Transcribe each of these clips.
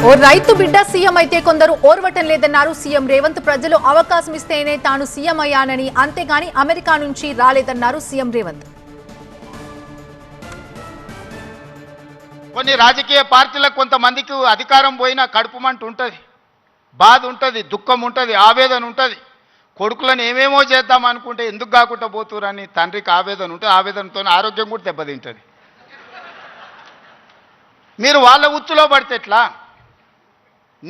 ఓ రైతు బిడ్డ సీఎం అయితే కొందరు ఓర్వటం లేదన్నారు సీఎం రేవంత్. ప్రజలు అవకాశం ఇస్తేనే తాను సీఎం అయ్యానని, అంతేగాని అమెరికా నుంచి రాలేదన్నారు సీఎం రేవంత్. కొన్ని రాజకీయ పార్టీలకు కొంతమందికి అధికారం పోయినా కడుపుమంట ఉంటుంది, బాధ ఉంటుంది, దుఃఖం ఉంటుంది, ఆవేదన ఉంటుంది. కొడుకులను ఏమేమో చేద్దాం అనుకుంటే ఎందుకు కాకుండా పోతురని తండ్రికి ఆవేదన ఉంటుంది. ఆవేదనతో ఆరోగ్యం కూడా దెబ్బతింటుంది. మీరు వాళ్ళ ఉచ్చులో పడితే ఎట్లా?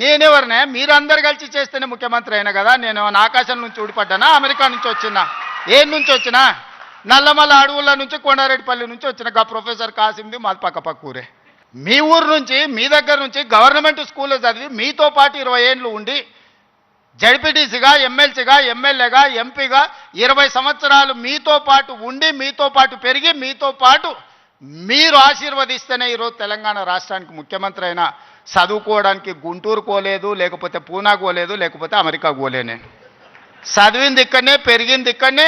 నేనెవరినే? మీరందరు కలిసి చేస్తేనే ముఖ్యమంత్రి అయినా కదా. నేను ఆకాశం నుంచి ఊడిపడ్డానా? అమెరికా నుంచి వచ్చినా? ఏం నుంచి వచ్చినా? నల్లమల్ల అడవుల నుంచి, కొండారెడ్డిపల్లి నుంచి వచ్చిన ప్రొఫెసర్ కాసింది మాది పక్క ఊరే. మీ ఊరు నుంచి, మీ దగ్గర నుంచి గవర్నమెంట్ స్కూల్లో చదివి మీతో పాటు 20 ఏళ్ళు ఉండి జడ్పీటీసీగా, ఎమ్మెల్సీగా, ఎమ్మెల్యేగా, ఎంపీగా 20 సంవత్సరాలు మీతో పాటు ఉండి, మీతో పాటు పెరిగి, మీతో పాటు మీరు ఆశీర్వదిస్తేనే ఈరోజు తెలంగాణ రాష్ట్రానికి ముఖ్యమంత్రి అయినా. చదువుకోవడానికి గుంటూరు పోలేదు, లేకపోతే పూనా పోలేదు, లేకపోతే అమెరికా పోలే. నేను చదివింది ఇక్కడనే, పెరిగింది ఇక్కడనే,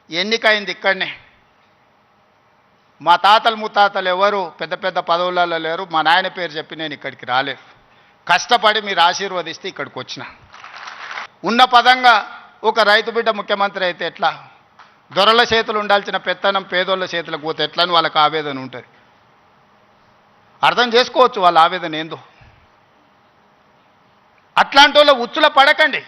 ఎన్నికైంది ఇక్కడనే. మా తాతలు ముత్తాతలు ఎవరు పెద్ద పెద్ద పదవులలో లేరు. మా నాయన పేరు చెప్పి నేను ఇక్కడికి రాలేదు. కష్టపడి మీరు ఆశీర్వదిస్తే ఇక్కడికి వచ్చిన. ఉన్న పదంగా ఒక రైతు బిడ్డ ముఖ్యమంత్రి అయితే ఎట్లా? దొరల చేతులు ఉండాల్సిన పెత్తనం పేదోళ్ళ చేతులకు పోతే ఎట్లా అని వాళ్ళకి ఆవేదన ఉంటుంది. అర్థం చేసుకోవచ్చు వాళ్ళ ఆవేదన ఏందో. అట్లాంటి వాళ్ళ ఉచ్చుల పడకండి.